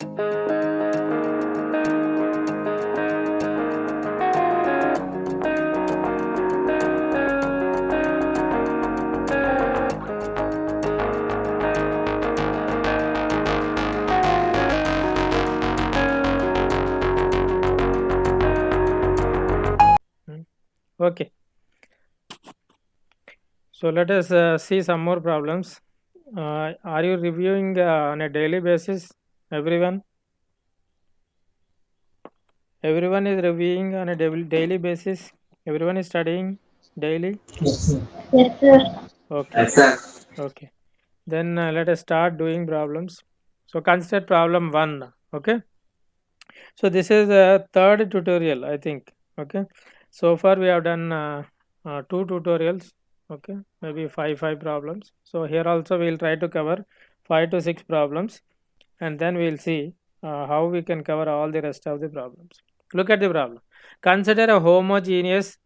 Okay, so let us see some more problems. Are you reviewing on a daily basis? Everyone? Everyone is reviewing on a daily basis? Everyone is studying daily? Yes, sir. Yes, sir. Okay, Yes, sir. okay. Then let us start doing problems. So consider problem 1. Okay. So this is a third tutorial, I think. Okay. So far we have done two tutorials. Okay. Maybe five problems. So here also we will try to cover 5 to 6 problems, and then we will see how we can cover all the rest of the problems. Look at the problem. Consider a homogeneous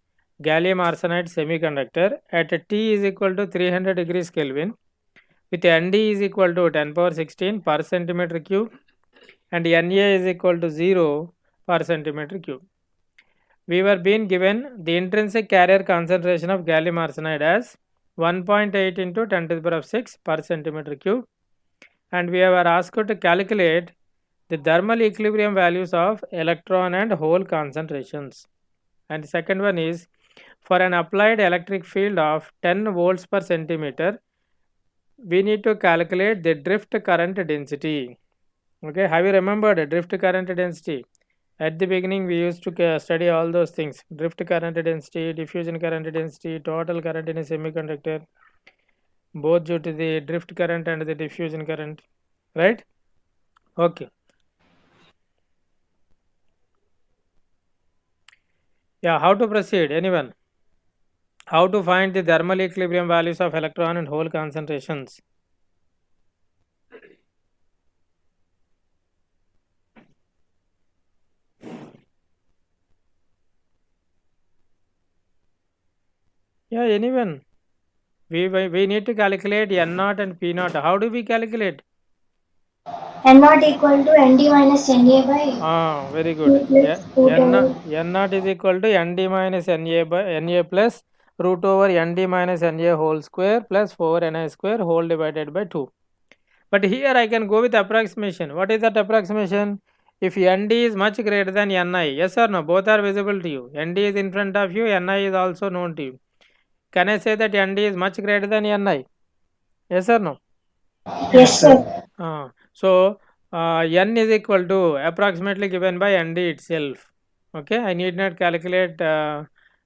gallium arsenide semiconductor at T is equal to 300 degrees Kelvin with Nd is equal to 10 power 16 per centimeter cube and Na is equal to 0 per centimeter cube. We were being given the intrinsic carrier concentration of gallium arsenide as 1.8 into 10 to the power of 6 per centimeter cube, and we were asked to calculate the thermal equilibrium values of electron and hole concentrations. And the second one is for an applied electric field of 10 volts per centimeter, we need to calculate the drift current density. Okay, have you remembered drift current density? At the beginning, we used to study all those things: drift current density, diffusion current density, total current in a semiconductor, both due to the drift current and the diffusion current, right? Okay. Yeah, how to proceed? Anyone? How to find the thermal equilibrium values of electron and hole concentrations? Yeah, anyone? We need to calculate N naught and P naught. How do we calculate? N naught equal to ND minus NA by Very good. 2 plus Yeah, root over. N naught is equal to Nd minus Na by Na plus root over Nd minus Na whole square plus 4Ni square whole divided by 2. But here I can go with approximation. What is that approximation? If Nd is much greater than Ni, yes or no? Both are visible to you. Nd is in front of you, Ni is also known to you. Can I say that Nd is much greater than Ni? Yes or no? Yes, sir. So n is equal to approximately given by Nd itself. Okay, I need not calculate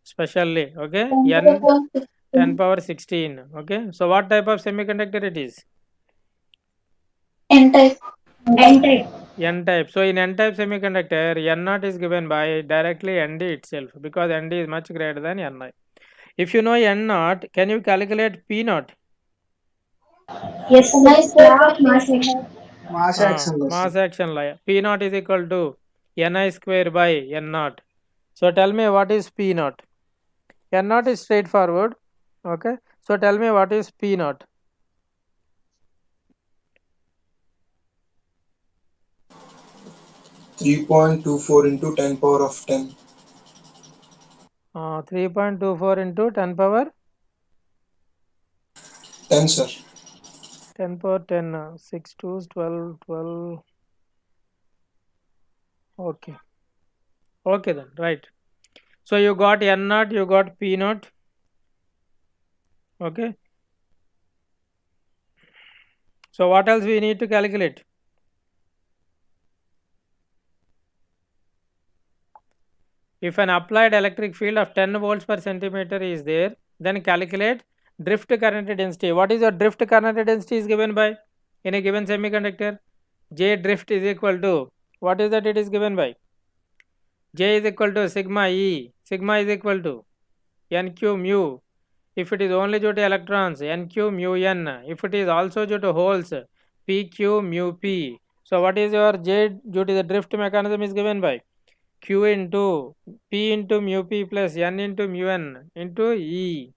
specially. Okay, 10 to the n power 10 16. power 16. Okay, so what type of semiconductor it is? N type. N type. N type. So in N type semiconductor, N naught is given by directly Nd itself because Nd is much greater than Ni. If you know N naught, can you calculate P naught? Yes, nice graph mass action. Mass action loss, sir. Mass action law. P naught is equal to Ni square by N naught. So tell me what is P naught? N naught is straightforward. Okay. So tell me what is P naught? 3.24 into 10 power of 10. 3.24 into 10 power 10, sir. 10 power 10. 6 2s 12 12. Okay. Okay then. Right. So you got N naught, you got P naught. Okay. So what else we need to calculate? If an applied electric field of 10 volts per centimeter is there, then calculate drift current density. What is your drift current density is given by in a given semiconductor? J drift is equal to, what is that it is given by? J is equal to sigma E. Sigma is equal to NQ mu. If it is only due to electrons, NQ mu N. If it is also due to holes, PQ mu P. So what is your J due to the drift mechanism is given by? Q into P into mu P plus N into mu N into E.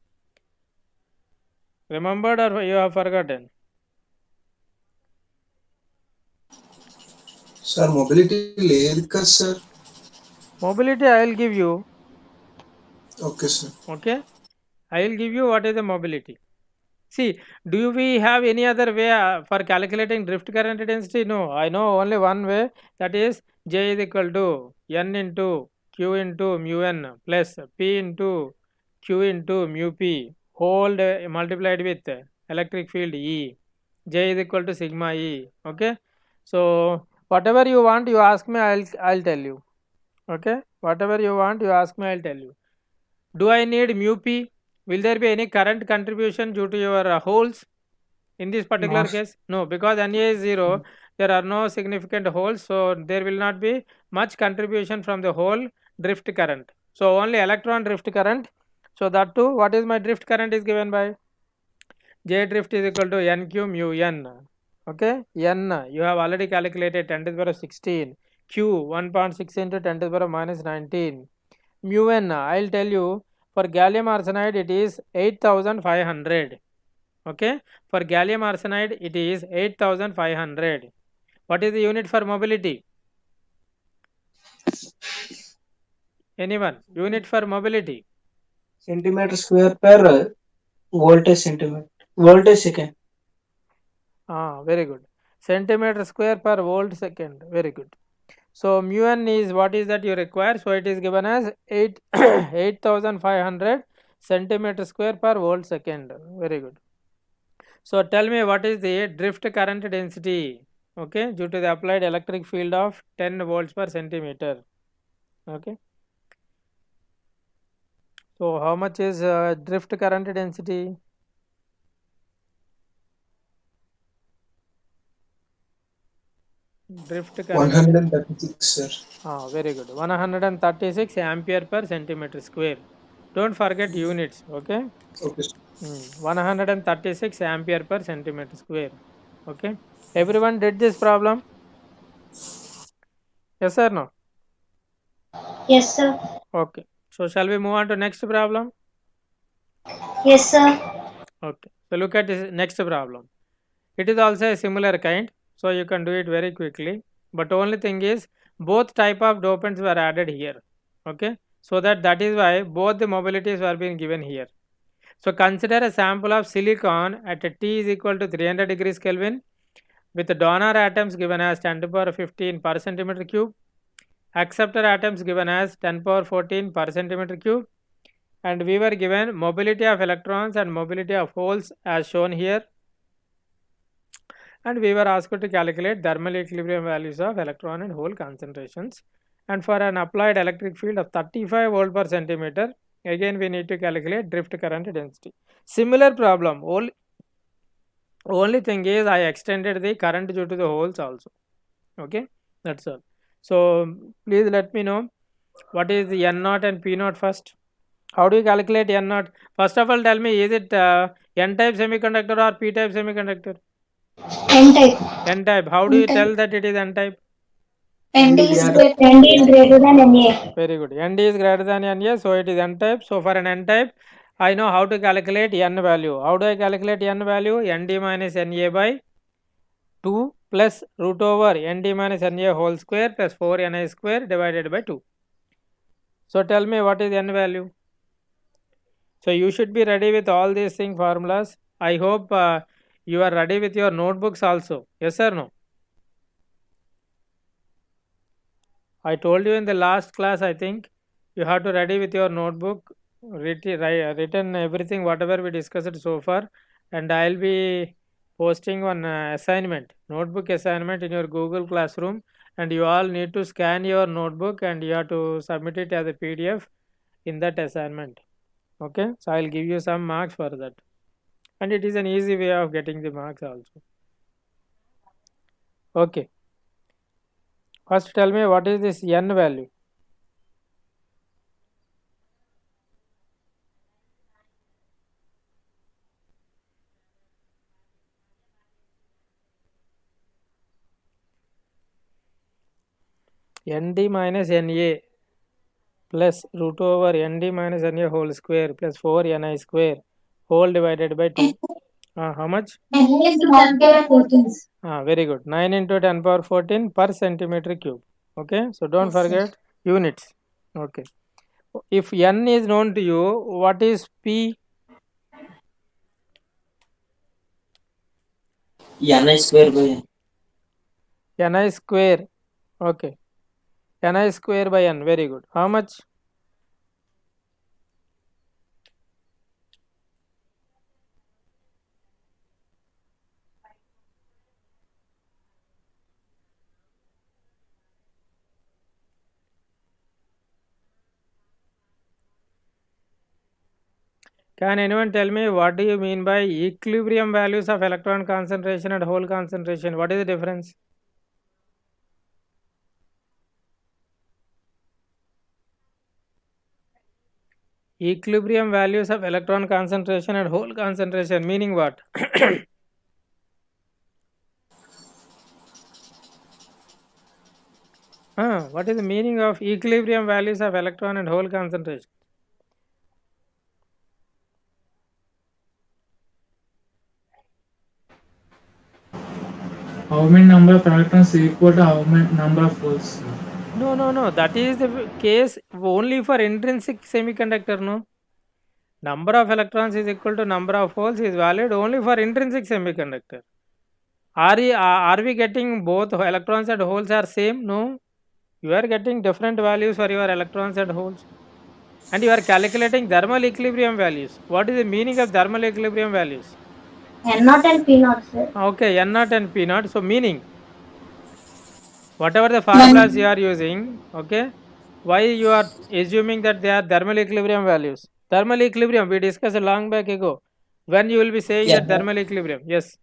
Remembered or you have forgotten? Sir mobility లేదు కదా sir. Mobility I will give you. Okay sir. Okay, I will give you what is the mobility. See, do we have any other way for calculating drift current density? No, I know only one way, that is J is equal to N into Q into mu N plus P into Q into mu P whole multiplied with electric field E. J is equal to sigma E. Okay, so whatever you want, you ask me, I'll tell you. Okay, whatever you want, you ask me, I'll tell you. Do I need mu P? Will there be any current contribution due to your holes in this particular No, case? No, because Na is 0, there are no significant holes, so there will not be much contribution from the hole drift current. So only electron drift current. So that too, what is my drift current is given by J drift is equal to NQ mu N. Okay, N you have already calculated 10 to the power of 16. Q 1.6 into 10 to the power of minus 19. Mu N, I'll tell you, for gallium arsenide it is 8500. Okay, for gallium arsenide it is 8500. What is the unit for mobility? Anyone? Unit for mobility? centimeter square per voltage centimeter. Voltage second. Very good. Centimeter square per volt second. Very good. So mu N is what is that you require? So it is given as 8500 centimeter square per volt second. Very good. So tell me, what is the drift current density? Okay, due to the applied electric field of 10 volts per centimeter. Okay, so how much is drift current density? Drift current 136 sir. Very good. 136 ampere per centimeter square. Don't forget units. Okay, Okay sir. 136 ampere per centimeter square. Okay, everyone did this problem? Yes or no? Yes, sir. Okay, so shall we move on to next problem? Yes, sir. Okay, so look at this next problem. It is also a similar kind, so you can do it very quickly. But only thing is, both type of dopants were added here. Okay, so that is why both the mobilities were being given here. So consider a sample of silicon at a T is equal to 300 degrees Kelvin with the donor atoms given as 10 to the power 15 per centimeter cube, acceptor atoms given as 10 power 14 per centimeter cube, and we were given mobility of electrons and mobility of holes as shown here, and we were asked to calculate thermal equilibrium values of electron and hole concentrations. And for an applied electric field of 35 volt per centimeter, again we need to calculate drift current density. Similar problem, only thing is I extended the current due to the holes also. Okay, that's all. So please let me know what is the N naught and P naught first. How do you calculate N naught? First of all, tell me, is it N type semiconductor or P type semiconductor? N type. N type. How do you tell that it is N type? ND is greater than Na. Very good. ND is greater than Na, so it is N type. So for an N type, I know how to calculate N value. How do I calculate N value? Nd minus Na by 2 plus root over Nd minus Na whole square plus 4 Na square divided by 2. So tell me, what is N value? So you should be ready with all these formulas. I hope you are ready with your notebooks also. Yes or no? I told you in the last class, I think, you have to ready with your notebook, written everything, whatever we discussed so far, and I'll be posting one assignment, notebook assignment in your Google Classroom, and you all need to scan your notebook and you have to submit it as a PDF in that assignment. Okay, so I'll give you some marks for that, and it is an easy way of getting the marks also. Okay, first tell me, what is this N value? Nd minus Na plus root over Nd minus Na whole square plus 4 Ni square whole divided by 2. How much? 9 into 10 power 14. Very good. 9 into 10 power 14 per centimeter cube. Okay, so don't Yes, sir. forget units. Okay. If n is known to you, what is p? Ni square by Ni square. Okay. Ni square by n. Very good. How much? Can anyone tell me what do you mean by equilibrium values of electron concentration and hole concentration? What is the difference? Equilibrium values of electron concentration and hole concentration, meaning what? What is the meaning of equilibrium values of electron and hole concentration? How many number of electrons is equal to how many number of holes? No. That is the case only for intrinsic semiconductor, no? Number of electrons is equal to number of holes is valid only for intrinsic semiconductor. Are we getting both electrons and holes are same? No. You are getting different values for your electrons and holes. And you are calculating thermal equilibrium values. What is the meaning of thermal equilibrium values? N0 and P0, sir. Okay, N0 and P0. So meaning, whatever the formulas you are using, okay, why you are assuming that they are thermal equilibrium values? Thermal equilibrium, we discussed long back ago. When you will be saying that thermal equilibrium, yes.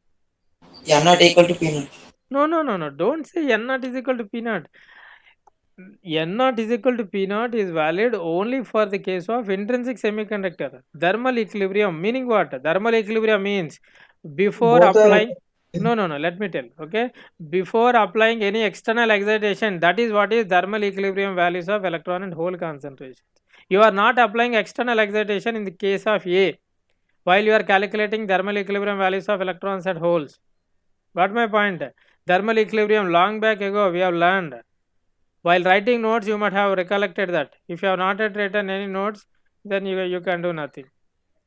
N not equal to P naught. No. Don't say N0 is equal to P0. N0 is equal to P0 is valid only for the case of intrinsic semiconductor. Thermal equilibrium, meaning what? Thermal equilibrium means before Both are applying. No. Let me tell. Okay. Before applying any external excitation, that is what is thermal equilibrium values of electron and hole concentration. You are not applying external excitation in the case of A, while you are calculating thermal equilibrium values of electrons and holes. Got my point? Thermal equilibrium long back ago we have learned. While writing notes, you might have recollected that. If you have not yet written any notes, then you can do nothing.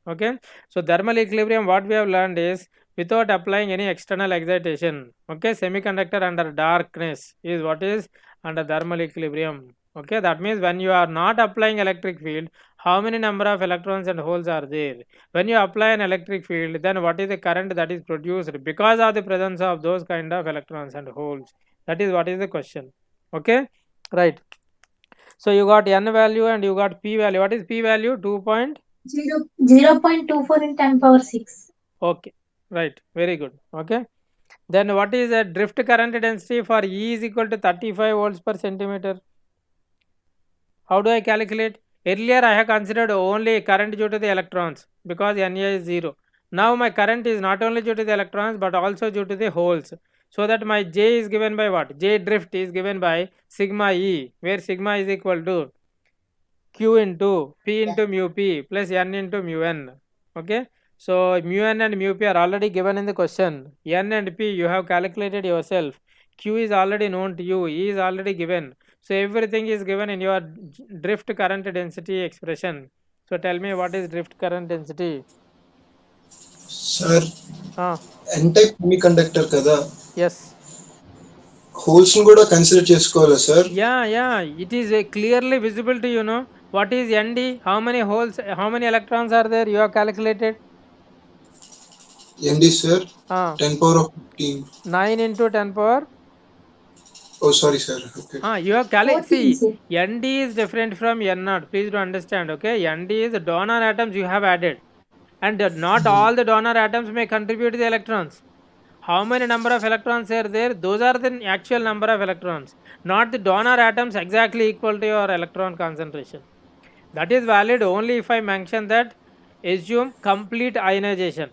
Okay. So thermal equilibrium, what we have learned is without applying any external excitation. Okay. Semiconductor under darkness is what is under thermal equilibrium. Okay. That means when you are not applying electric field, how many number of electrons and holes are there? When you apply an electric field, then what is the current that is produced because of the presence of those kind of electrons and holes? That is what is the question. Okay. Right. So you got n value and you got p value. What is p value? 0.24 in 10 power 6. Okay. Right. Very good. Okay. Then what is the drift current density for E is equal to 35 volts per centimeter? How do I calculate? Earlier I have considered only current due to the electrons because Na is 0. Now my current is not only due to the electrons but also due to the holes. So that my J is given by what? J drift is given by sigma E, where sigma is equal to Q into P into mu P plus N into mu N. Okay. So mu N and mu P are already given in the question. N and P you have calculated yourself. Q is already known to you. E is already given. So everything is given in your drift current density expression. So tell me what is drift current density? Sir, Ah, N-type semiconductor కదా, yes. Holes ని కూడా consider చేసుకోవాలా sir? Yeah. It is clearly visible to you, know. What is ND? How many holes, how many electrons are there? You have calculated? ఏంటి sir? Ah, 10 power of 15. 9 into 10 power. Oh, sorry sir. Okay. You have calculated. 14, See, sir. ND is different from N0. Please do understand. Okay, ND is the donor atoms you have added, and not all the donor atoms may contribute to the electrons. How many number of electrons are there? Those are the actual number of electrons, not the donor atoms exactly equal to your electron concentration. That is valid only if I mention that assume complete ionization.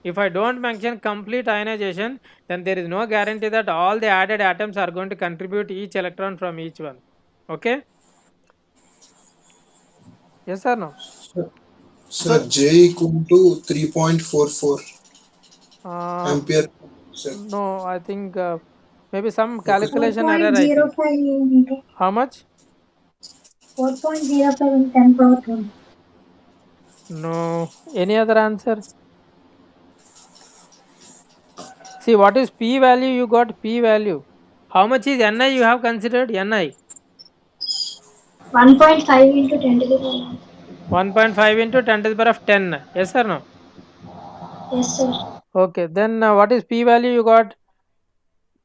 If I don't mention complete ionization, then there is no guarantee that all the added atoms are going to contribute each electron from each one. Okay? Yes or no? Sir, J equal to 3.44. ampere, sir. No, I think maybe some Okay. calculation error, I think. 4.05 into How much? 4.05 into 10 power 12. No. Any other answer? See, what is p value? You got p value. How much is ni you have considered? Ni 1.5 into 10 to the power. 1.5 into 10 to the power of 10. Yes or no? Yes, sir. Okay, then what is p value? You got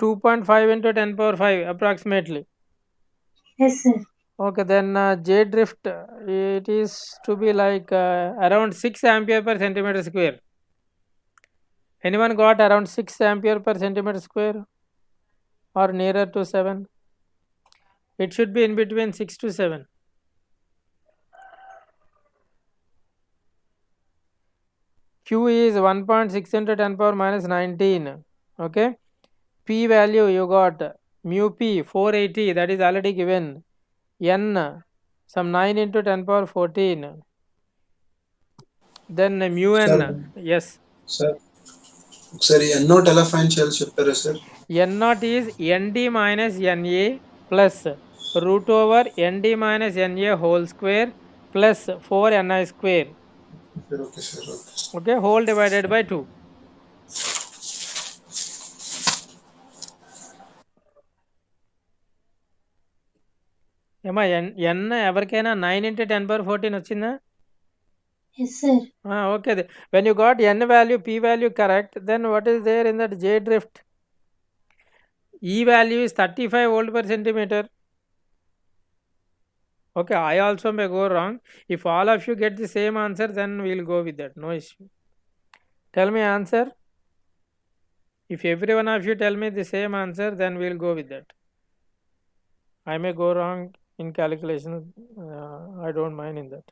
2.5 into 10 power 5 approximately. Yes, sir. Okay, then J drift, it is to be like around 6 ampere per centimeter square. Anyone got around 6 ampere per centimeter square or nearer to 7? It should be in between 6 to 7. Q is 1.6 into 10 power minus 19. Okay. P value you got mu P 480, that is already given. N some 9 into 10 power 14. Then mu Sir, n, yes. sir, ఒకసారి ఎన్నో ఎలా fine చేయాలో చెప్తారా sir? N naught is Nd minus Na plus root over Nd minus Na whole square plus 4Ni square. Okay sir, okay. Okay, whole divided by 2. ఏమా n ఎవరికైనా 9 into 10 power 14 వచ్చిందా? Yes, sir. Okay, when you got n value, p value correct, then what is there in that J drift? E value is 35 volt per centimeter. Okay, I also may go wrong. If all of you get the same answer, then we'll go with that. No issue. Tell me answer. If every one of you tell me the same answer, then we'll go with that. I may go wrong in calculation. I don't mind in that.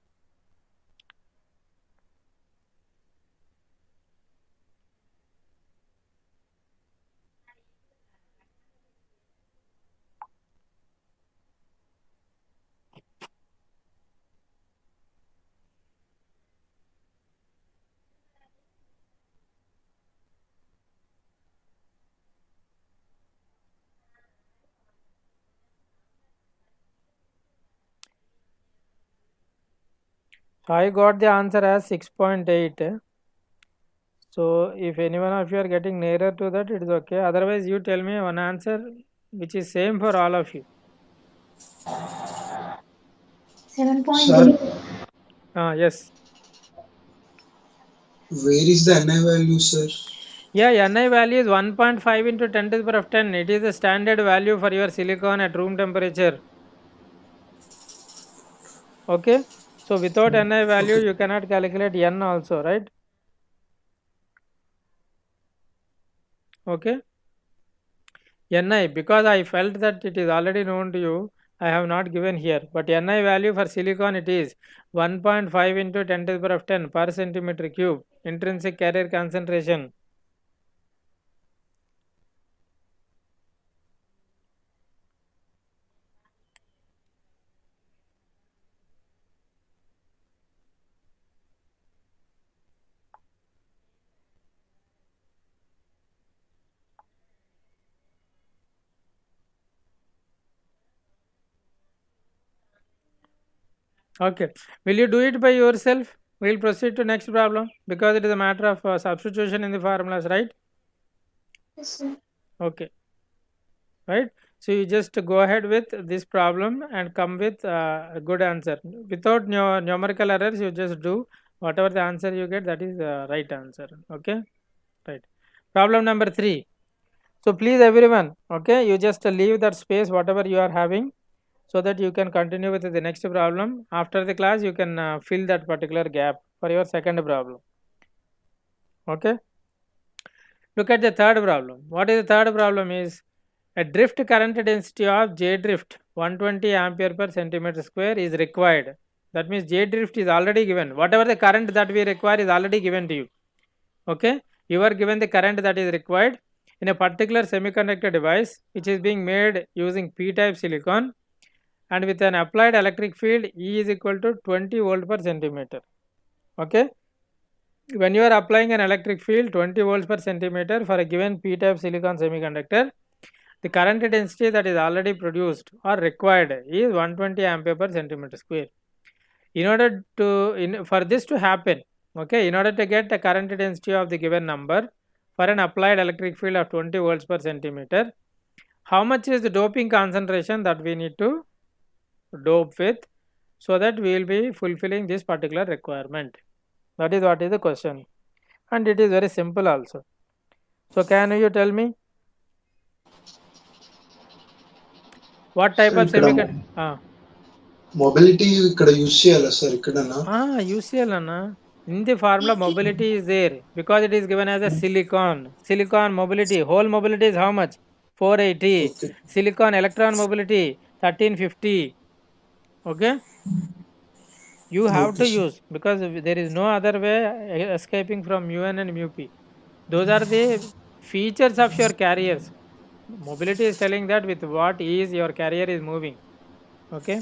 So I got the answer as 6.8. So if any one of you are getting nearer to that, it is okay. Otherwise, you tell me one answer which is same for all of you. 7.0. Yes. Where is the NI value, sir? Yeah, Ni value is 1.5 into 10 to the power of 10. It is the standard value for your silicon at room temperature. Okay. So without Ni value, Okay. you cannot calculate N also, right? Okay. Ni, because I felt that it is already known to you, I have not given here. But Ni value for silicon, it is 1.5 into 10 to the power of 10 per centimeter cube. Intrinsic carrier concentration. Okay. Will you do it by yourself? We'll proceed to next problem because it is a matter of substitution in the formulas, right? Yes, sir. Okay. Right. So you just go ahead with this problem and come with a good answer. Without numerical errors, you just do whatever the answer you get, that is the right answer. Okay. Right. Problem number 3. So please everyone, okay, you just leave that space whatever you are having, so that you can continue with the next problem. After the class, you can fill that particular gap for your second problem. Okay. Look at the third problem. What is the third problem is a drift current density of J drift 120 ampere per centimeter square is required. That means J drift is already given. Whatever the current that we require is already given to you. Okay. You are given the current that is required in a particular semiconductor device which is being made using p-type silicon, and with an applied electric field E is equal to 20 volt per centimeter. Okay. when you are applying an electric field 20 volts per centimeter for a given p-type silicon semiconductor, the current density that is already produced or required is 120 ampere per centimeter square. In order to for this to happen, okay, in order to get the current density of the given number for an applied electric field of 20 volts per centimeter, how much is the doping concentration that we need to dope with, so that we will be fulfilling this particular requirement? That is what is the question, and it is very simple also. So can you tell me what type sir of ఇక్కడ semiconductor? Mobility ఇక్కడ use చేయాలా sir ఎక్కడన్నా? UCL Anna. In the formula, mobility is there because it is given as a silicon. Silicon mobility, whole mobility is how much? 480. Okay Silicon electron mobility 1350. Okay, you have okay to sir. use, because there is no other way escaping from mun and mu p. Those are the features of your carriers. Mobility is telling that with what ease your carrier is moving. Okay,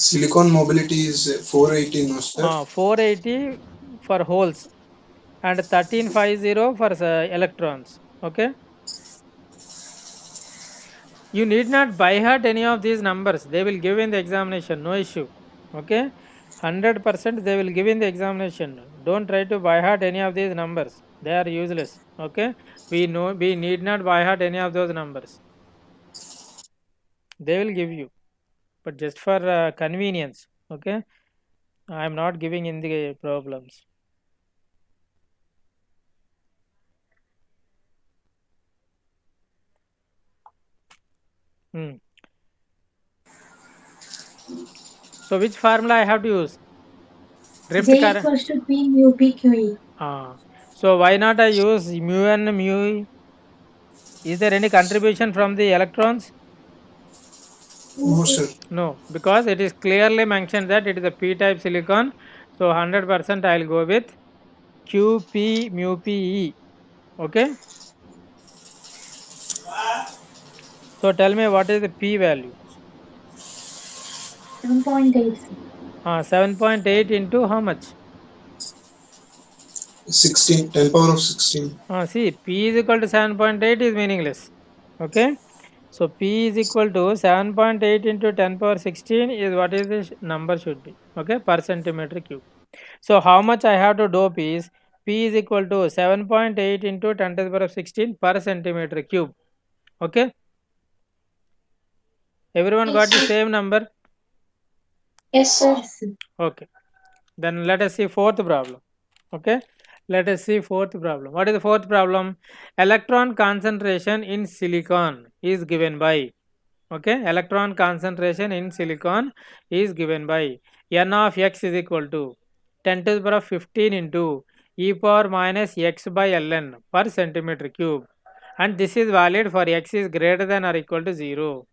silicon mobility is 480 no sir. 480 for holes and 1350 for electrons. Okay, you need not by heart any of these numbers, they will give in the examination, no issue. Okay, 100% they will give in the examination. Don't try to by heart any of these numbers, they are useless. Okay, we need not by heart any of those numbers, they will give you, but just for convenience. Okay, I am not giving in the problems. So which formula I have to use? Drift J current. equals to P mu P QE. So why not I use mu n mu e? Is there any contribution from the electrons? No sir. No, because it is clearly mentioned that it is a p-type silicon. So 100% I will go with QP mu PE. Okay. So tell me what is the P value? 7.8. 7.8 into how much? 16 10 power of 16. See, P is equal to 7.8 is meaningless. Okay. So P is equal to 7.8 into 10 power 16 is what is this number should be. Okay, per centimeter cube. So how much I have to dope is P is equal to 7.8 into 10 to the power of 16 per centimeter cube. Okay. Everyone got the same number? Yes, sir. Okay. Then let us see fourth problem. Okay. Let us see fourth problem. What is the fourth problem? Electron concentration in silicon is given by. Okay. Electron concentration in silicon is given by n of x is equal to 10 to the power of 15 into e power minus x by ln per centimeter cube. And this is valid for x is greater than or equal to 0.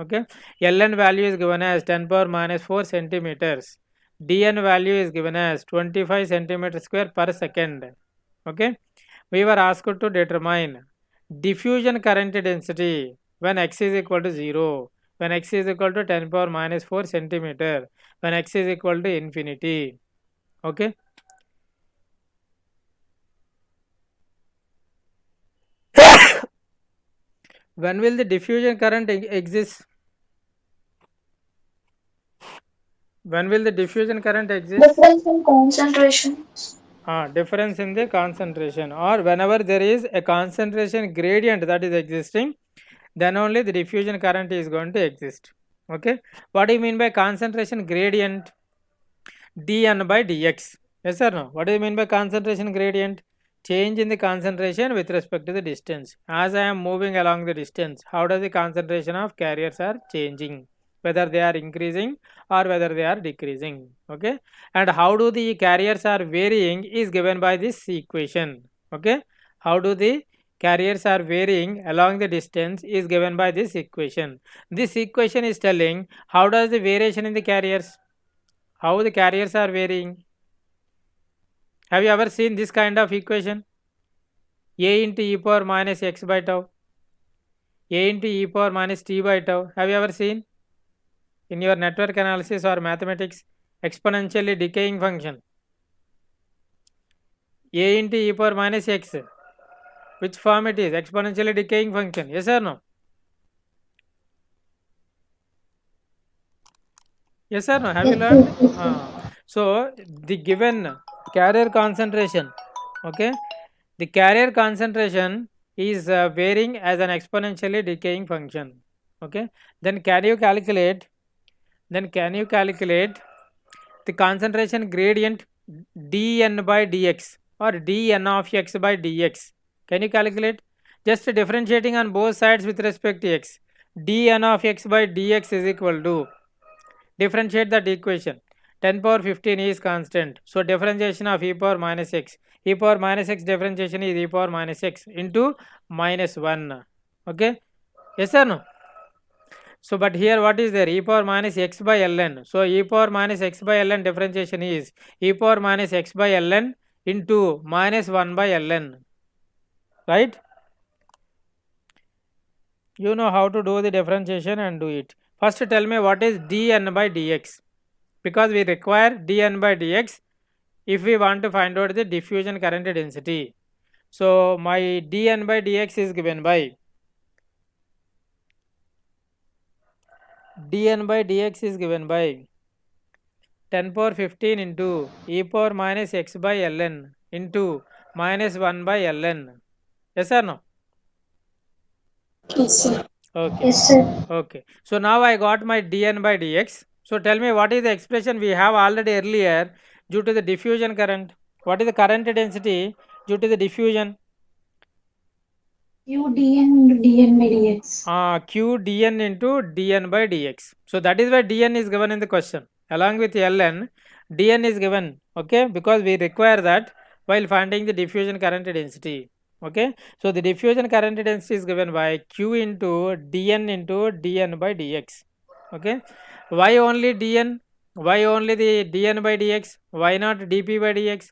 Okay. Ln value is given as 10 power minus 4 centimeters. Dn value is given as 25 centimeter square per second. Okay. We were asked to determine diffusion current density when x is equal to 0, when x is equal to 10 power minus 4 centimeter, when x is equal to infinity. Okay. When will the diffusion current exist? When will the diffusion current exist? Difference in concentration. Difference in the concentration, or whenever there is a concentration gradient that is existing, then only the diffusion current is going to exist. Okay. What do you mean by concentration gradient? dN by dx. Yes or no? What do you mean by concentration gradient? Change in the concentration with respect to the distance. As I am moving along the distance, how does the concentration of carriers are changing? Whether they are increasing or whether they are decreasing. Okay. And how do the carriers are varying is given by this equation. Okay. How do the carriers are varying along the distance is given by this equation. This equation is telling how does the variation in the carriers, how the carriers are varying. Have you ever seen this kind of equation? A into e power minus x by tau, A into e power minus t by tau. Have you ever seen in your network analysis or mathematics exponentially decaying function? a into e power minus x. Which form it is? Exponentially decaying function. Yes or no? Yes or no? Have you Yes, sir. learned? Yes, sir. So the given carrier concentration, okay, the carrier concentration is varying as an exponentially decaying function. Okay, then can you calculate? Then can you calculate the concentration gradient dn by dx or dn of x by dx? Can you calculate? Just differentiating on both sides with respect to x. dn of x by dx is equal to, differentiate that equation. 10 power 15 is constant. So differentiation of e power minus x. E power minus x differentiation is e power minus x into minus 1. Okay. Yes or no? So but here what is there? E power minus x by ln. So e power minus x by ln differentiation is e power minus x by ln into minus 1 by ln. Right? You know how to do the differentiation and do it. First tell me what is dn by dx. Because we require dn by dx if we want to find out the diffusion current density. So my dn by dx is given by, dn by dx is given by 10 power 15 into e power minus x by ln into minus 1 by ln. Yes or no? Yes, sir. Okay. Yes, sir. Okay. So now I got my dn by dx. So tell me what is the expression we have already earlier due to the diffusion current? What is the current density due to the diffusion? U dn into dn by dx. Q dn into dn by dx. So that is why dn is given in the question. Along with ln, dn is given, okay, because we require that while finding the diffusion current density. Okay, so the diffusion current density is given by Q into dn by dx. Okay, why only dn? Why only the dn by dx? Why not dp by dx?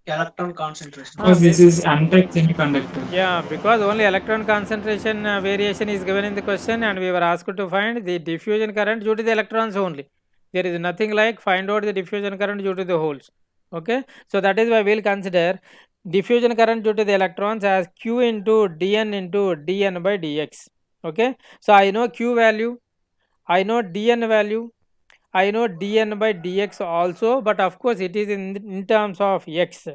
Electron concentration. Because this is unpacked semiconductor. Yeah, because only electron concentration variation is given in the question and we were asked to find the diffusion current due to the electrons only. There is nothing like find out the diffusion current due to the holes. Okay, so that is why we will consider diffusion current due to the electrons as Q into dn by dx. Okay, so I know Q value, I know dn value, I know dn by dx also, but of course it is in terms of x,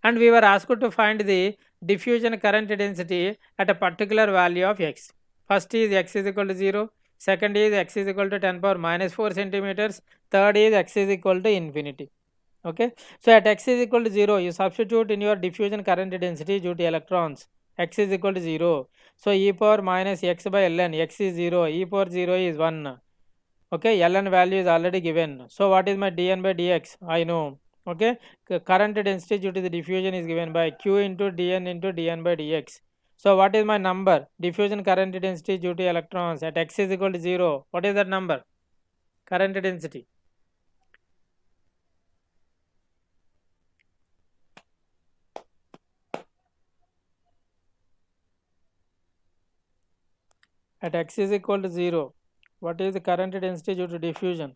and we were asked to find the diffusion current density at a particular value of x. First is x is equal to 0, second is x is equal to 10 power minus 4 centimeters, third is x is equal to infinity. Okay, so at x is equal to 0, you substitute in your diffusion current density due to electrons. X is equal to 0, so e power minus x by ln, x is 0, e power 0 is 1. Okay, ln value is already given. So what is my dn by dx? I know. Okay, current density due to the diffusion is given by Q into dn by dx. So what is my number? Diffusion current density due to electrons at x is equal to 0. What is that number? Current density. At x is equal to 0. What is the current density due to diffusion?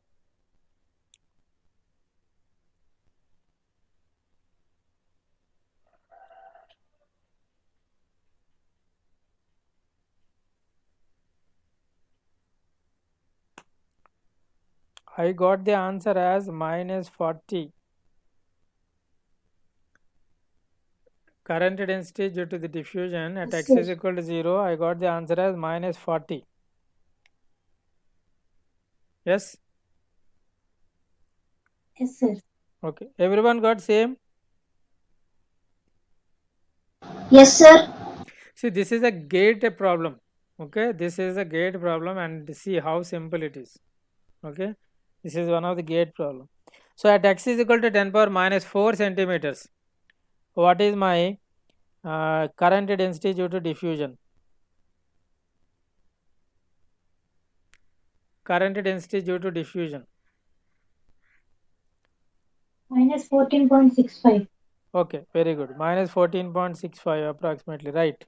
I got the answer as minus 40. Current density due to the diffusion at Yes, x is sir. equal to 0. I got the answer as minus 40. Yes? Yes, sir. Okay. Everyone got same? Yes, sir. See, this is a gate problem. Okay. This is a gate problem and see how simple it is. Okay. This is one of the gate problem. So at x is equal to 10 power minus 4 centimeters. What is my current density due to diffusion? Current density due to diffusion. Minus 14.65. Okay, very good. Minus 14.65 approximately, right.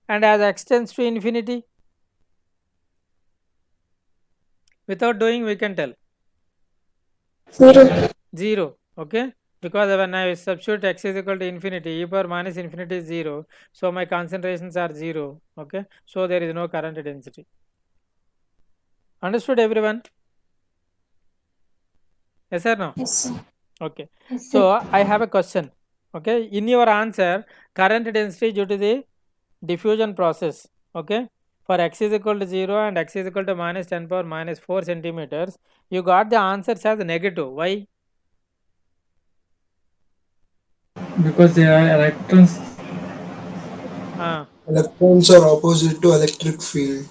And as x tends to infinity, without doing we can tell. 0. 0, okay, because when I substitute x is equal to infinity, e power minus infinity is 0, so my concentrations are 0, okay, so there is no current density. Understood everyone? Yes or no? Yes, sir. Okay, Yes, so sir. I have a question, okay, in your answer, current density due to the diffusion process, okay, for x is equal to 0 and x is equal to minus 10 power minus 4 centimeters, you got the answers as negative. Why? Because they are electrons. Electrons are opposite to electric field.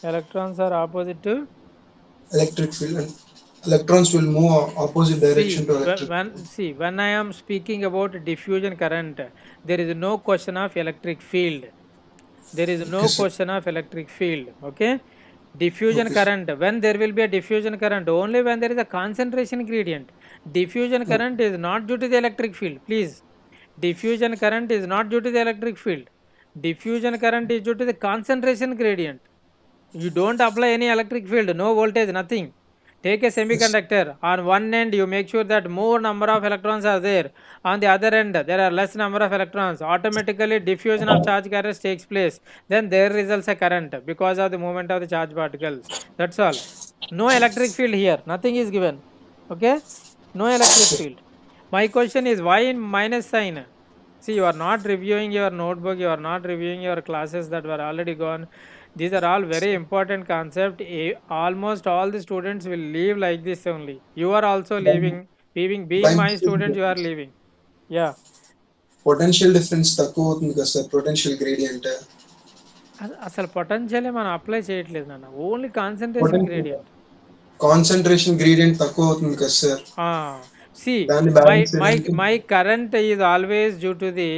Electrons are opposite to, Electric field and electrons will move opposite direction see, to electric field. when I am speaking about diffusion current, there is no question of electric field. There is Okay, no sir. question of electric field, okay. Diffusion Okay, sir. current, when there will be a diffusion current, only when there is a concentration gradient. Diffusion Okay. current is not due to the electric field, please. Diffusion current is not due to the electric field. Diffusion current is due to the concentration gradient. You don't apply any electric field, no voltage, nothing. Take a Yes. semiconductor. On one end, you make sure that more number of electrons are there. On the other end, there are less number of electrons. Automatically, diffusion of charge carriers takes place. Then there results a current because of the movement of the charge particles. That's all. No electric field here. Nothing is given. Okay? No electric field. My question is why in minus sign? See, you are not reviewing your notebook. You are not reviewing your classes that were already gone. These are all very important concept. Almost all the students will leave like this only. You are also leaving. Being my student, you are leaving. Yeah. Potential difference తక్కువ అవుతుంది కదా sir potential gradient అసలు potential మనం apply చేయట్లేదు నాన్న, only concentration gradient. Concentration gradient తక్కువ అవుతుంది కదా సార్ See, దాన్ని my బ్యాలెన్స్ my చేయడానికి my current is always due to the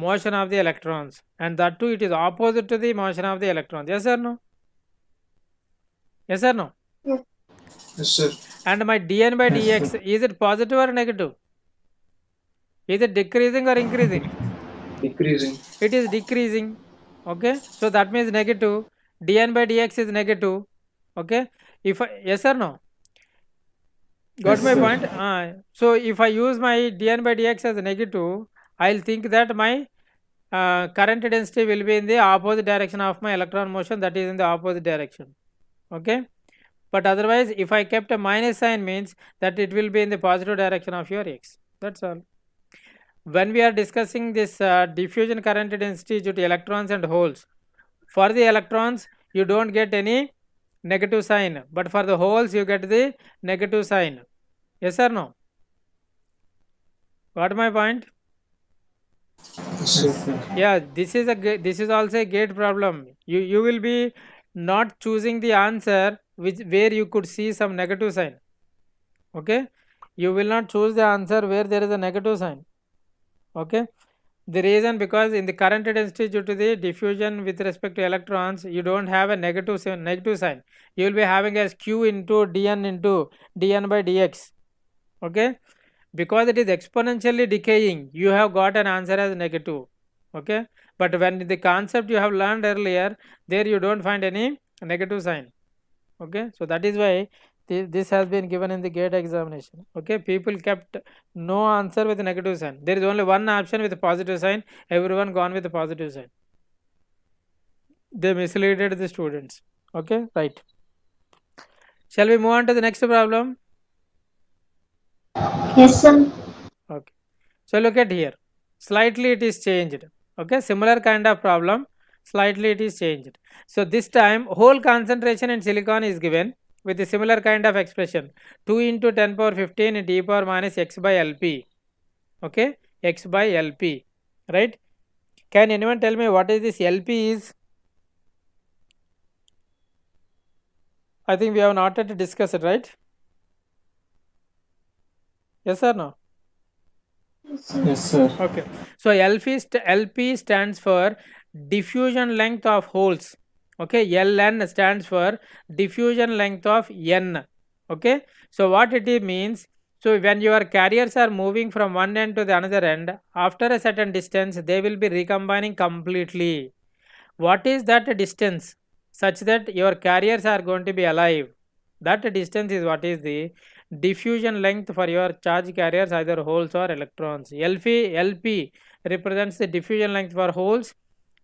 motion of the electrons, and that too it is opposite to the motion of the electrons. Yes or no? Yes or no? Yes, sir. And my dn by Yes, dx, sir. is it positive or negative? Is it decreasing or increasing? Decreasing. It is decreasing. Okay, so that means negative. Dn by dx is negative. Okay, if yes or no? Got Yes, my sir. point? So if I use my dn by dx as a negative, I'll think that my current density will be in the opposite direction of my electron motion, that is in the opposite direction. Okay, but otherwise if I kept a minus sign, means that it will be in the positive direction of your x. That's all. When we are discussing this diffusion current density due to electrons and holes, for the electrons you don't get any negative sign, but for the holes you get the negative sign. Yes or no? Got my point? Yes, sir. Yes, sir. Yeah, this is also a gate problem. You will be not choosing the answer where you could see some negative sign. Okay, you will not choose the answer where there is a negative sign. Okay, the reason, because in the current density due to the diffusion with respect to electrons, you don't have a negative sign. You will be having as q into dn by dx. Okay, because it is exponentially decaying, you have got an answer as negative. Okay, but when the concept you have learned earlier, there you don't find any negative sign. Okay, so that is why this has been given in the gate examination. Okay, people kept no answer with a negative sign. There is only one option with a positive sign. Everyone gone with a positive sign. They misleaded the students. Okay, right. Shall we move on to the next problem? Yes, sir. Okay, so look at here, slightly it is changed. Okay, similar kind of problem, slightly it is changed. So this time whole concentration in silicon is given with a similar kind of expression, 2 into 10 power 15 into e power minus x by lp. Okay, x by lp, right? Can anyone tell me what is this lp is? I think we have not yet discussed it, right? Yes or no? Yes, sir. Okay, so LP stands for diffusion length of holes. Okay, LN stands for diffusion length of N. Okay, so what it means, so when your carriers are moving from one end to the another end, after a certain distance they will be recombining completely. What is that distance such that your carriers are going to be alive? That distance is what is the diffusion length for your charge carriers, either holes or electrons. LP represents the diffusion length for holes,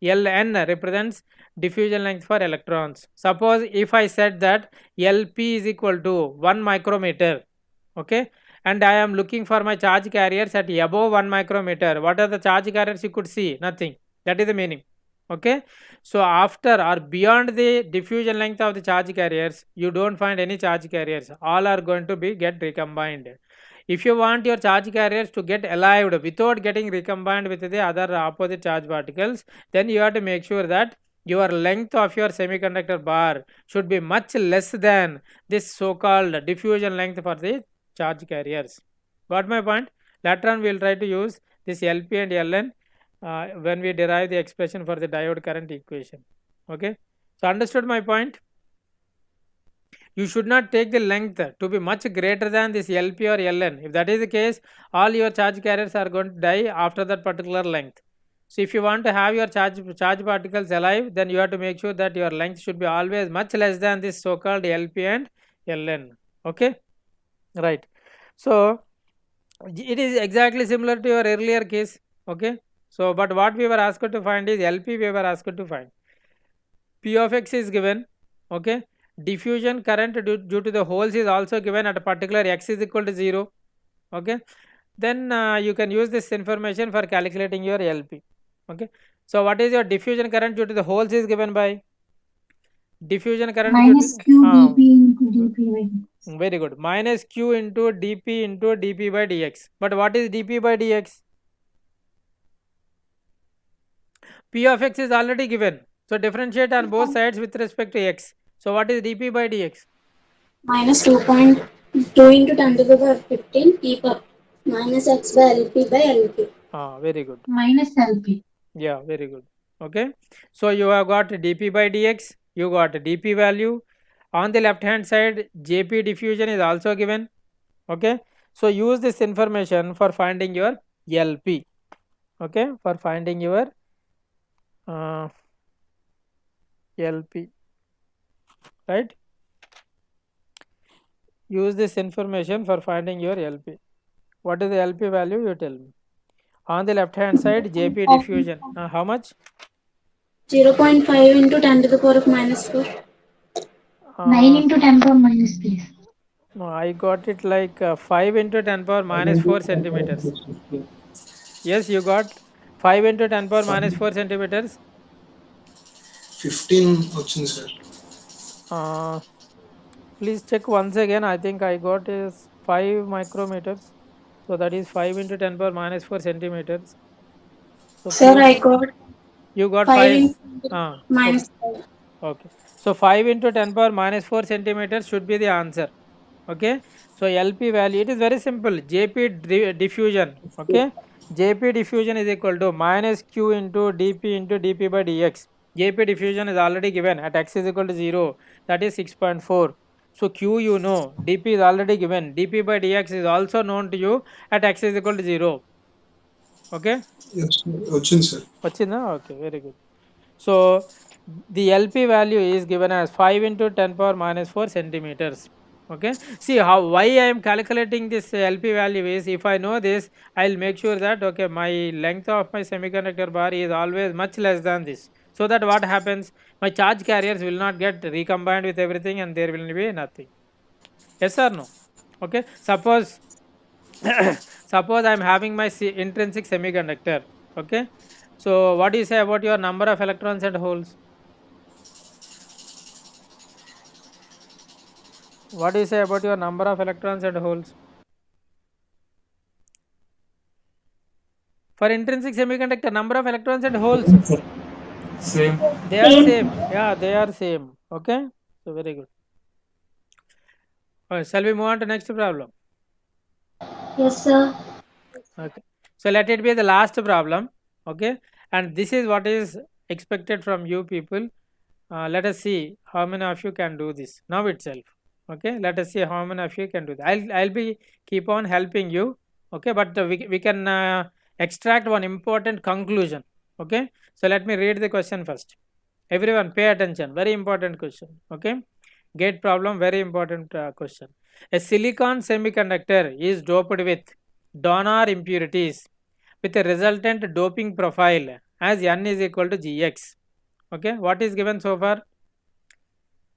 Ln represents diffusion length for electrons. Suppose if I said that LP is equal to 1 micrometer, okay, and I am looking for my charge carriers at above 1 micrometer, what are the charge carriers you could see? Nothing. That is the meaning. Okay, so after or beyond the diffusion length of the charge carriers, you don't find any charge carriers. All are going to be get recombined. If you want your charge carriers to get alive without getting recombined with the other opposite charge particles, then you have to make sure that your length of your semiconductor bar should be much less than this so-called diffusion length for the charge carriers. Got my point? Later on we will try to use this LP and Ln when we derive the expression for the diode current equation. Okay, so understood my point? You should not take the length to be much greater than this LP or Ln. If that is the case, all your charge carriers are going to die after that particular length. So if you want to have your charge particles alive, then you have to make sure that your length should be always much less than this so-called LP and Ln. Okay, right. So it is exactly similar to your earlier case. Okay, so but what we were asked to find is LP. We were asked to find P of x is given. Okay, diffusion current due to the holes is also given at a particular x is equal to 0. Okay, then you can use this information for calculating your LP. Okay, so what is your diffusion current due to the holes is given by diffusion current Minus q dp into dp by dx. very good, minus q into dp by dx. But what is dp by dx? P of x is already given, so differentiate on both sides with respect to x. So what is dp by dx? Minus 2.2 into 10 to the power 15 p per minus x by lp by lp. Very good. Minus lp. Yeah, very good. Okay, so you have got dp by dx, you got dp value. On the left hand side, jp diffusion is also given. Okay, so use this information for finding your LP. Okay, for finding your LP, right? Use this information for finding your LP. What is the LP value? You tell me. On the left hand side, JP diffusion. How much? 0.5 into 10 to the power of minus 4. 9 into 10 power minus 3. No, I got it like 5 into 10 power minus 4 centimeters. Yes, you got 5 into 10 power minus 4 centimeters. 15 వచ్చింది sir. Please check once again. I think I got is 5 micrometers. So that is 5 into 10 power minus 4 centimeters. So Sir, I got. You got 5 minus 4. Okay. So 5 into 10 power minus 4 centimeters should be the answer. Okay. So LP value, it is very simple. JP diffusion. Okay. JP diffusion is equal to minus Q into dP by dx. JP diffusion is already given at x is equal to 0. That is 6.4. So Q you know, dP is already given. dP by dx is also known to you at x is equal to 0. Okay. వచ్చింది sir. వచ్చిందా? Okay, very good. So the LP value is given as 5 into 10 power minus 4 centimeters. Okay, see how why I am calculating this LP value is, if I know this, I'll make sure that okay, my length of my semiconductor bar is always much less than this, so that what happens, my charge carriers will not get recombined with everything and there will be nothing. Yes or no? Okay, suppose suppose I am having my intrinsic semiconductor. Okay, so what do you say about your number of electrons and holes? What do you say about your number of electrons and holes? For intrinsic semiconductor, number of electrons and holes? Same. They are same. Yeah, they are same. Okay, so very good. Shall we move on to next problem? Yes, sir. Okay, so let it be the last problem. Okay, and this is what is expected from you people. Let us see how many of you can do this now itself. Okay, let us see how many of you can do that. I'll be keep on helping you. Okay, but we can extract one important conclusion. Okay, so let me read the question first. Everyone pay attention, very important question. Okay, Gate problem, very important question. A silicon semiconductor is doped with donor impurities with a resultant doping profile as N is equal to Gx. Okay, what is given so far?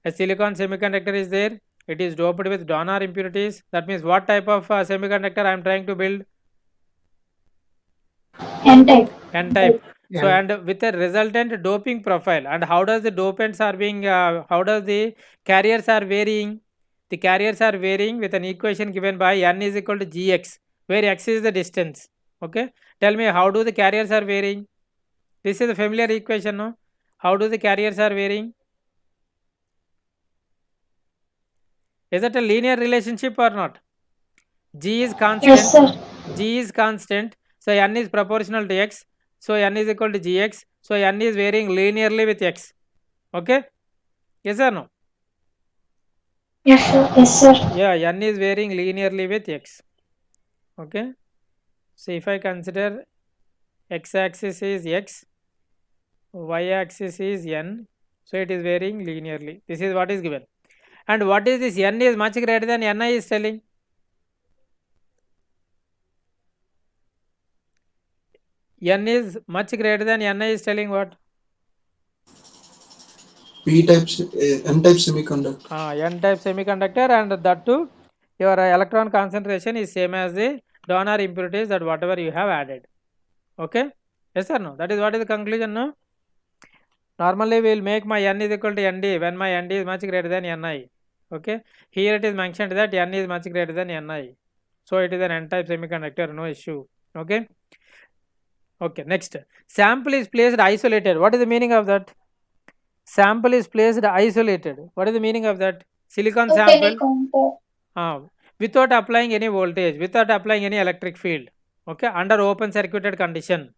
A silicon semiconductor is there. It is doped with donor impurities. That means what type of semiconductor I am trying to build? N-type. N-type. So Yeah. and with a resultant doping profile. And how does the dopants are being? How does the carriers are varying? The carriers are varying with an equation given by N is equal to Gx, where x is the distance. Okay. Tell me, how do the carriers are varying? This is a familiar equation, no? How do the carriers are varying? Is it a linear relationship or not? G is constant. Yes, sir. G is constant. So N is proportional to x. So N is equal to Gx. So N is varying linearly with x. Okay? Yes or no? Yes, sir. Yes, sir. Yeah, N is varying linearly with x. Okay? So if I consider x axis is x, y axis is N. So it is varying linearly. This is what is given. And what is this? N is much greater than Ni is telling. N is much greater than Ni is telling what? N-type semiconductor. N-type semiconductor, and that too, your electron concentration is same as the donor impurities that whatever you have added. Okay? Yes or no? That is what is the conclusion, no? Normally, we will make my N is equal to Nd when my Nd is much greater than Ni. Okay? Here it is mentioned that N is much greater than Ni. So, it is an N-type semiconductor, no issue. Okay? Okay, next. Sample is placed isolated. What is the meaning of that? Sample is placed isolated. What is the meaning of that? Silicon sample without applying any voltage, without applying any electric field. Okay, under open circuited condition.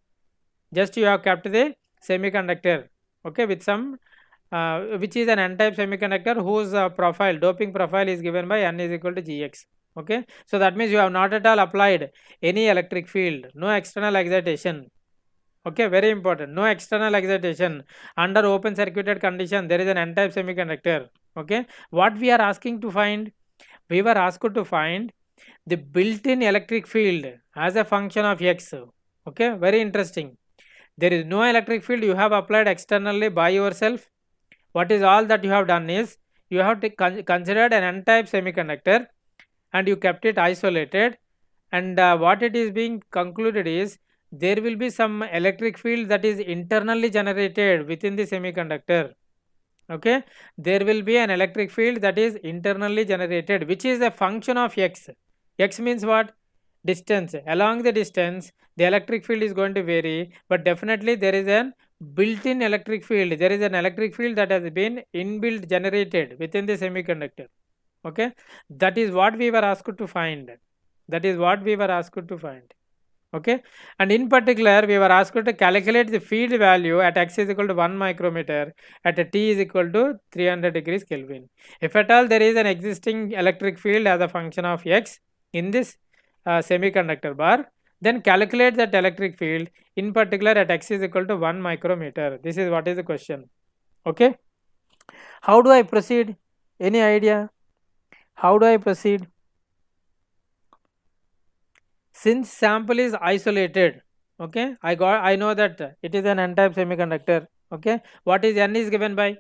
Just you have kept the semiconductor. Okay, with some which is an N-type semiconductor whose profile, doping profile is given by N is equal to Gx. Okay, so that means you have not at all applied any electric field, no external excitation. Okay, very important. No external excitation. Under open circuited condition, there is an N-type semiconductor. Okay, what we are asking to find? We were asked to find the built-in electric field as a function of x. Okay, very interesting. There is no electric field you have applied externally by yourself. What is all that you have done is you have considered an N-type semiconductor and you kept it isolated, and what it is being concluded is there will be some electric field that is internally generated within the semiconductor. Okay, there will be an electric field that is internally generated, which is a function of x. X means what? Distance. Along the distance, the electric field is going to vary, but definitely there is an built-in electric field. There is an electric field that has been inbuilt generated within the semiconductor. Okay, that is what we were asked to find. That is what we were asked to find. Okay, and in particular we were asked to calculate the field value at x is equal to 1 micrometer, at a t is equal to 300 degrees Kelvin. If at all there is an existing electric field as a function of x in this semiconductor bar, then calculate that electric field in particular at x is equal to 1 micrometer. This is what is the question. Okay, how do I proceed? Any idea? How do I proceed? Since sample is isolated, okay, I know that it is an N-type semiconductor. Okay, what is N is given by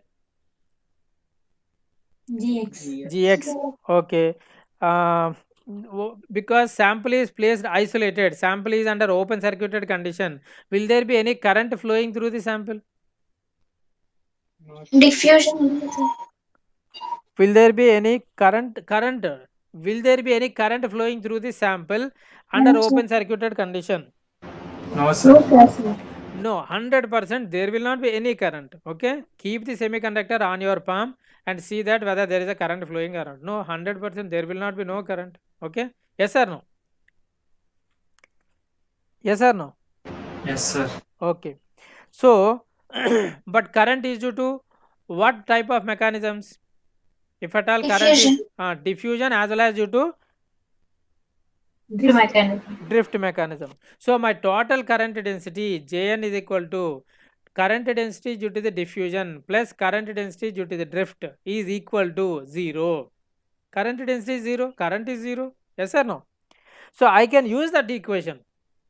Gx. Okay, because sample is placed isolated, sample is under open circuited condition, will there be any current flowing through the sample? Diffusion. Will there be any current? Will there be any current flowing through the sample under No, sir. open circuited condition? No, sir. No, 100% there will not be any current. Okay, keep the semiconductor on your palm and see that whether there is a current flowing around. No, 100% there will not be no current. Okay, yes or no? Yes or no? Yes, sir. Okay, so but current is due to what type of mechanisms? If at all current is diffusion as well as due to drift mechanism. So my total current density Jn is equal to current density due to the diffusion plus current density due to the drift is equal to 0. Current density is 0, current is 0, yes or no? So I can use that equation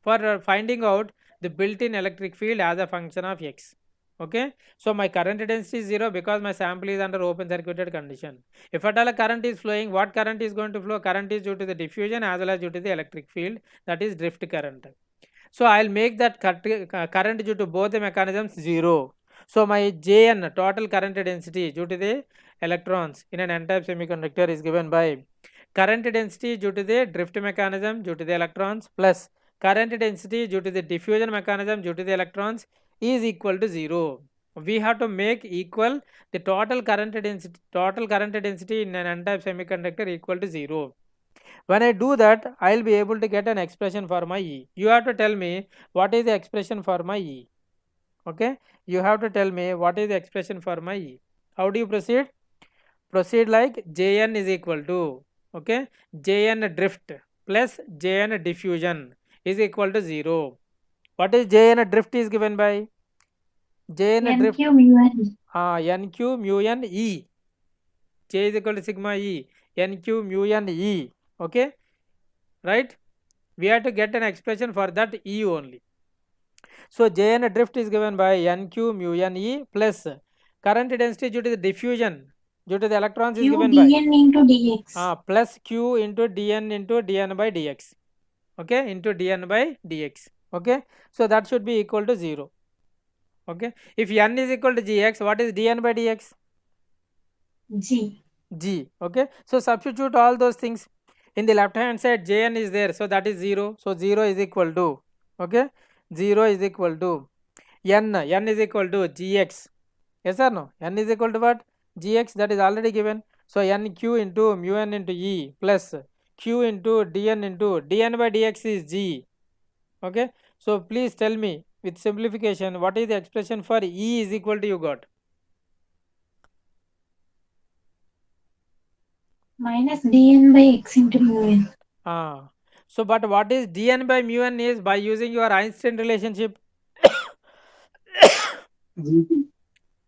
for finding out the built-in electric field as a function of x. Okay, so my current density is 0 because my sample is under open circuited condition. If at all a current is flowing, what current is going to flow? Current is due to the diffusion as well as due to the electric field, that is drift current. So I'll make that current due to both the mechanisms 0. So my Jn, total current density due to the electrons in an n-type semiconductor, is given by current density due to the drift mechanism due to the electrons plus current density due to the diffusion mechanism due to the electrons is equal to 0. We have to make equal the total current density in an n-type semiconductor equal to 0. When I do that, I'll be able to get an expression for my E. You have to tell me what is the expression for my E. Okay, you have to tell me what is the expression for my E. How do you proceed? Proceed like Jn is equal to, okay, Jn drift plus Jn diffusion is equal to 0. What is Jn drift is given by? Jn drift, NQ mu n. NQ mu n E. J is equal to sigma E, NQ mu n E. Okay, right? We have to get an expression for that E only. So Jn drift is given by NQ mu n E plus current density due to the diffusion due to the electrons is Q given by dn into dx. plus Q into dn by dx. Okay, into dn by dx. Okay, so that should be equal to 0. Okay, if n is equal to gx, what is dn by dx? G. Okay, so substitute all those things. In the left hand side Jn is there, so that is 0. So 0 is equal to, okay, 0 is equal to n is equal to gx. Yes or no? N is equal to what? Gx, that is already given. So nq into mu n into E plus q into dn by dx is g. Okay, so please tell me with simplification what is the expression for E is equal to, you got? Minus dn by x into mu n. So but what is dn by mu n is by using your Einstein relationship.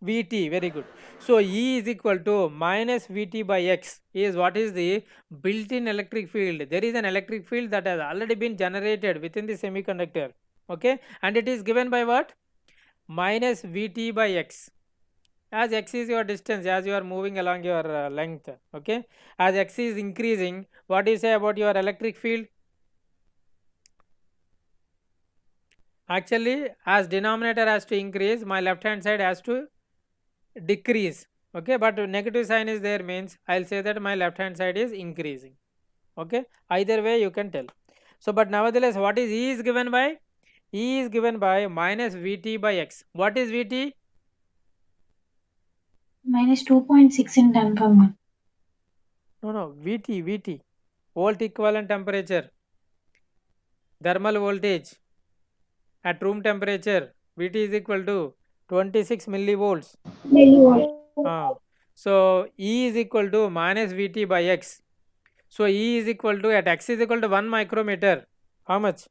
Vt, very good. So E is equal to minus Vt by x is what is the built-in electric field. There is an electric field that has already been generated within the semiconductor. Okay, and it is given by what? Minus Vt by x. As x is your distance, as you are moving along your length. Okay, as x is increasing, what do you say about your electric field? Actually, as denominator has to increase, my left hand side has to decrease. Okay, but negative sign is there means I'll say that my left hand side is increasing. Okay, either way you can tell. So but nevertheless, what is E is given by? E is given by minus Vt by x. What is Vt? Minus 2.6 in 10 power 1. No, Vt, volt equivalent temperature, thermal voltage at room temperature. Vt is equal to 26 millivolts. So E is equal to minus Vt by x. So E is equal to, at x is equal to 1 micrometer. How much?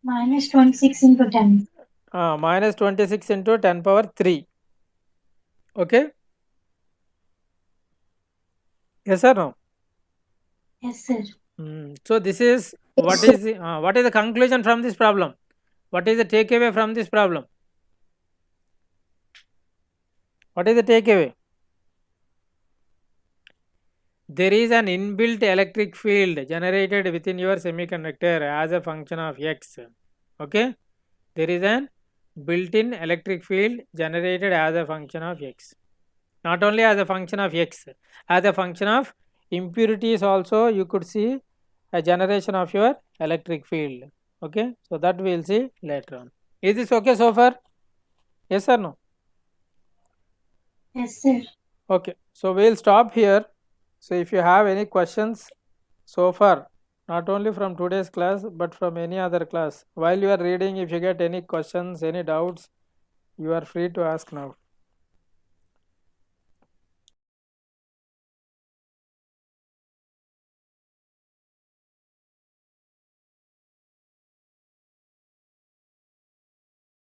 Minus 26 into 10. Minus 26 into 10 power 3. Okay? Yes or no? Yes, sir. So this is what is the conclusion from this problem? What is the takeaway from this problem? What is the takeaway? There is an inbuilt electric field generated within your semiconductor as a function of x. Okay, there is an built-in electric field generated as a function of x. Not only as a function of x, as a function of impurities also you could see a generation of your electric field. Okay, so that we will see later on. Is this okay so far? Yes or no? Yes, sir. Okay, so we'll stop here. So if you have any questions so far, not only from today's class but from any other class, while you are reading, if you get any questions, any doubts, you are free to ask now.